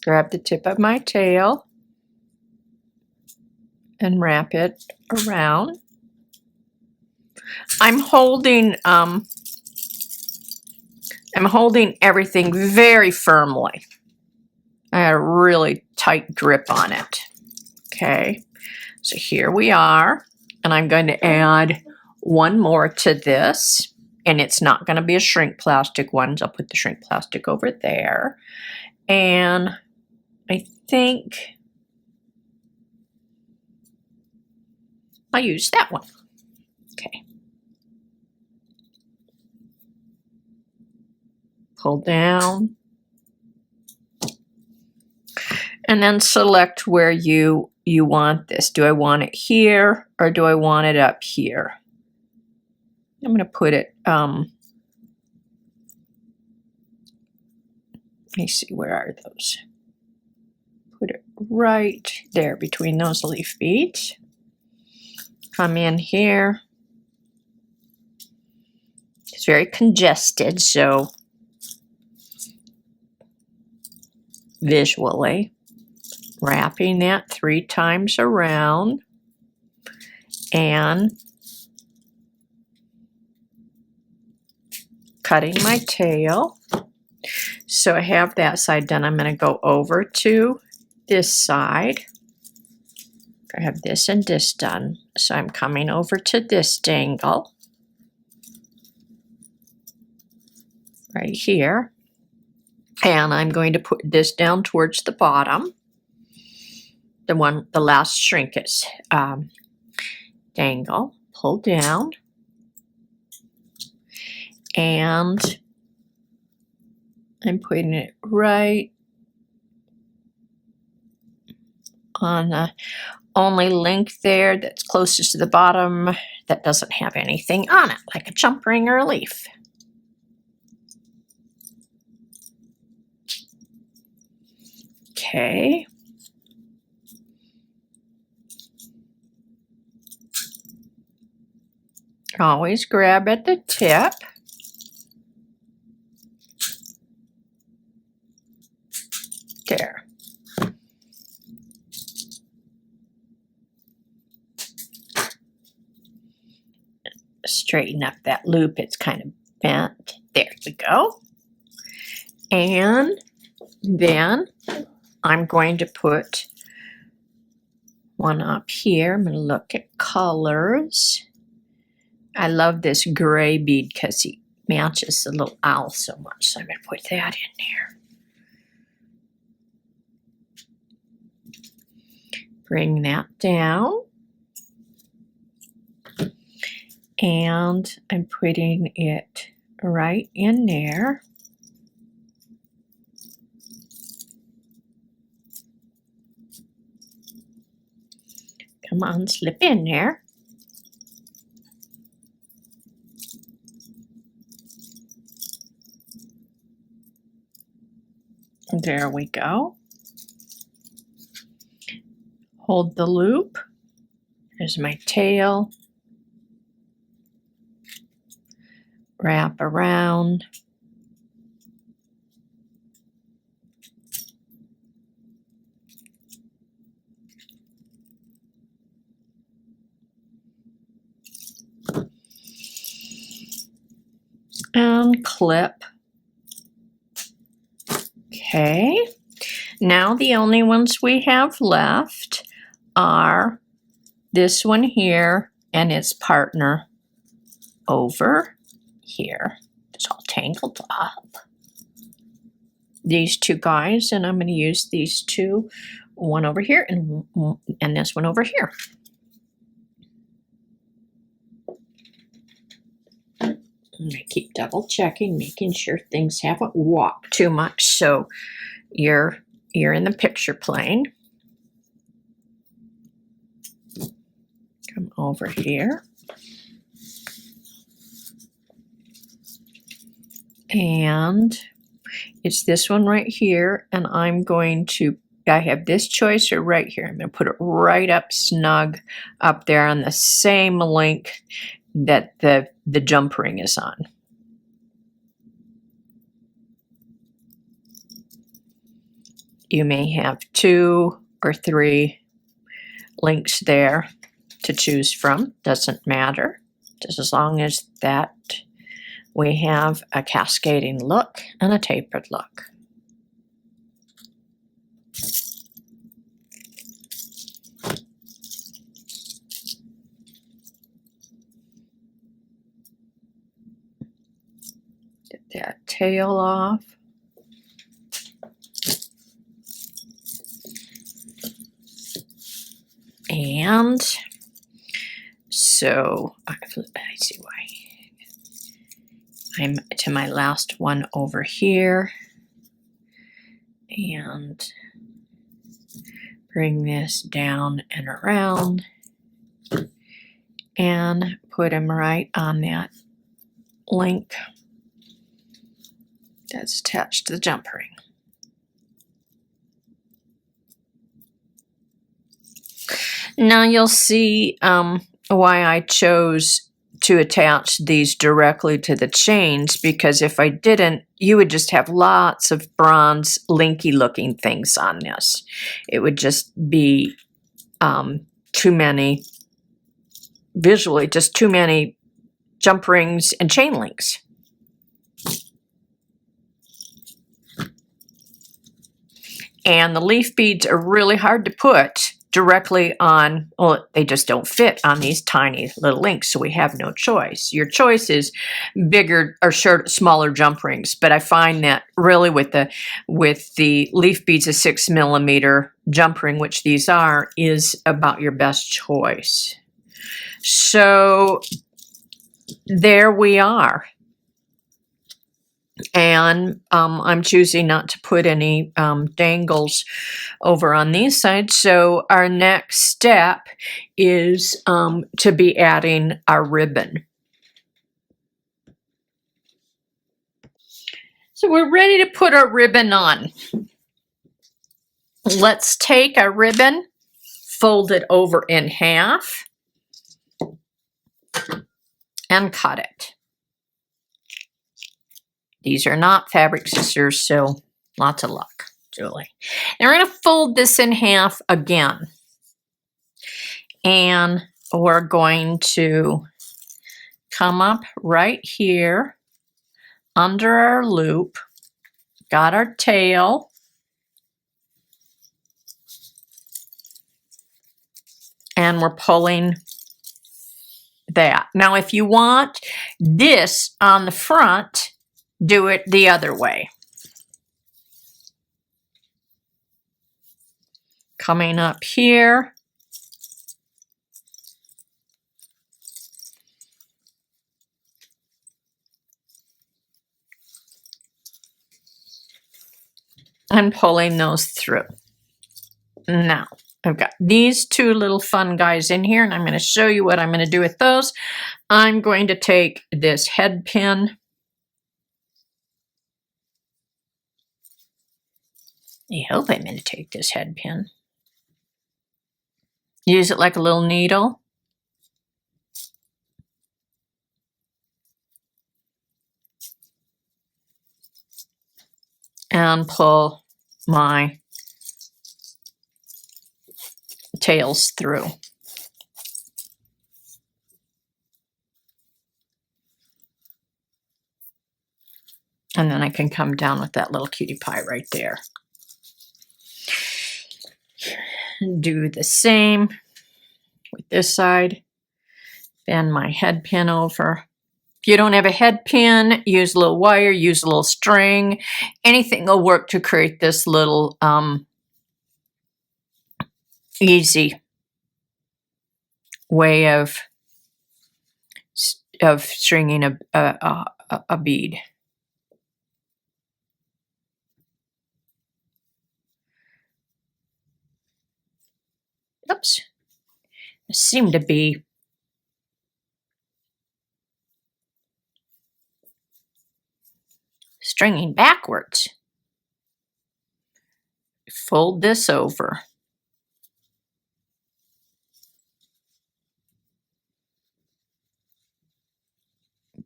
Grab the tip of my tail and wrap it around. I'm holding everything very firmly. I had a really tight grip on it. Okay, so here we are, and I'm going to add one more to this, and it's not going to be a shrink plastic one, so I'll put the shrink plastic over there, and I think I'll use that one. Okay. Pull down. And then select where you want this. Do I want it here, or do I want it up here? I'm going to put it, let me see, where are those? Put it right there between those leaf beads. Come in here. It's very congested, so visually wrapping that 3 times around and cutting my tail. So I have that side done. I'm going to go over to this side. I have this and this done. So I'm coming over to this dangle right here. And I'm going to put this down towards the bottom. The last Shrinkets dangle, pull down. And I'm putting it right on the only link there that's closest to the bottom that doesn't have anything on it, like a jump ring or a leaf. Okay. Always grab at the tip. There. Straighten up that loop. It's kind of bent. There we go. And then I'm going to put one up here. I'm going to look at colors. I love this gray bead because he matches the little owl so much. So I'm going to put that in there. Bring that down. And I'm putting it right in there. Come on, slip in there. There we go. Hold the loop. There's my tail. Wrap around. And clip. Okay. Now the only ones we have left are this one here and its partner over here. It's all tangled up. These two guys, and I'm going to use these two, one over here and this one over here. And I keep double checking, making sure things haven't walked too much, so you're in the picture plane. Come over here. And it's this one right here, and I have this choice or right here. I'm going to put it right up snug up there on the same link that the jump ring is on. You may have 2 or 3 links there to choose from. Doesn't matter, just as long as that we have a cascading look and a tapered look. Get that tail off. And so I see why. I'm to my last one over here and bring this down and around and put them right on that link that's attached to the jump ring. Now you'll see why I chose to attach these directly to the chains, because if I didn't, you would just have lots of bronze linky looking things on this. It would just be too many, visually, just too many jump rings and chain links. And the leaf beads are really hard to put directly on, well, they just don't fit on these tiny little links, so we have no choice. Your choice is bigger or smaller jump rings, but I find that really with the leaf beads, a 6mm jump ring, which these are, is about your best choice. So there we are. And I'm choosing not to put any dangles over on these sides. So our next step is to be adding our ribbon. So we're ready to put our ribbon on. Let's take our ribbon, fold it over in half, and cut it. These are not fabric scissors, so lots of luck, Julie. And we're going to fold this in half again. And we're going to come up right here under our loop. Got our tail. And we're pulling that. Now, if you want this on the front, do it the other way. Coming up here. And pulling those through. Now, I've got these two little fun guys in here, and I'm going to show you what I'm going to do with those. I'm going to take this head pin. I hope I'm going to take this head pin. Use it like a little needle. And pull my tails through. And then I can come down with that little cutie pie right there. Do the same with this side. Bend my head pin over. If you don't have a head pin, use a little wire, use a little string. Anything will work to create this little easy way of stringing a bead. Oops. I seem to be stringing backwards. Fold this over.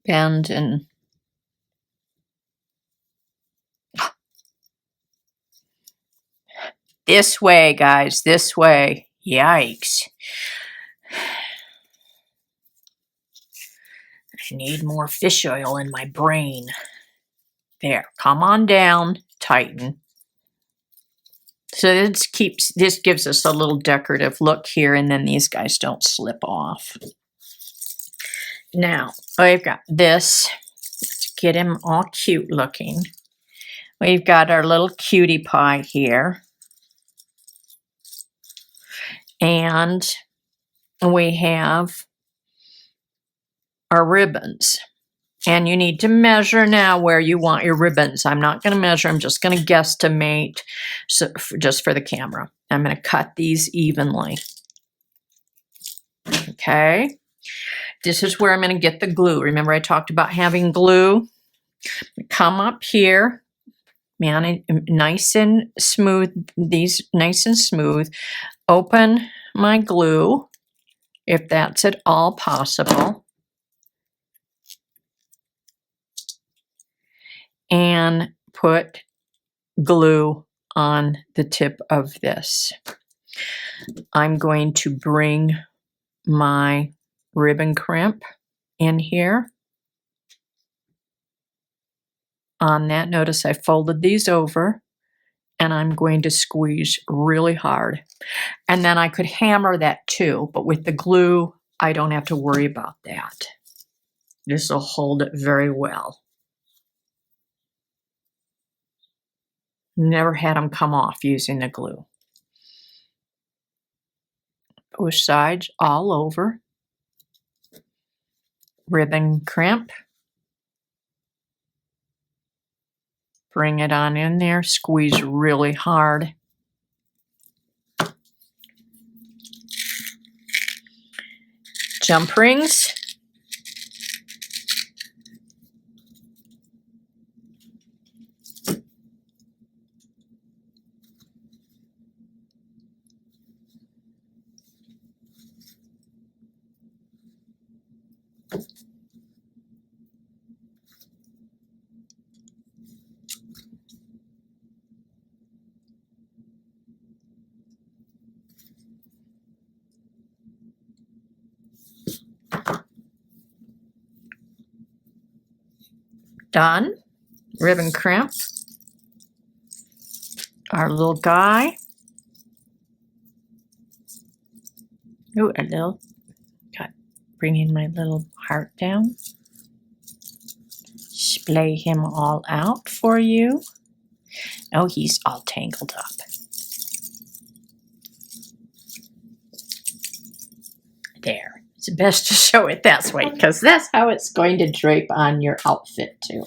Bend and this way, guys, this way. Yikes. I need more fish oil in my brain. There, come on down, tighten. So this gives us a little decorative look here, and then these guys don't slip off. Now, we've got this to get him all cute looking. We've got our little cutie pie here. And we have our ribbons. And you need to measure now where you want your ribbons. I'm not going to measure. I'm just going to guesstimate just for the camera. I'm going to cut these evenly. Okay. This is where I'm going to get the glue. Remember I talked about having glue? Come up here. Man, nice and smooth. These nice and smooth. Open my glue, if that's at all possible. And put glue on the tip of this. I'm going to bring my ribbon crimp in here. On that, notice I folded these over, and I'm going to squeeze really hard. And then I could hammer that too, but with the glue, I don't have to worry about that. This will hold it very well. Never had them come off using the glue. Both sides all over. Ribbon crimp. Bring it on in there, squeeze really hard. Jump rings. Done. Ribbon crimp. Our little guy. Ooh, a little. Got bringing my little heart down. Splay him all out for you. Oh, he's all tangled up. There. It's best to show it that way because that's how it's going to drape on your outfit too.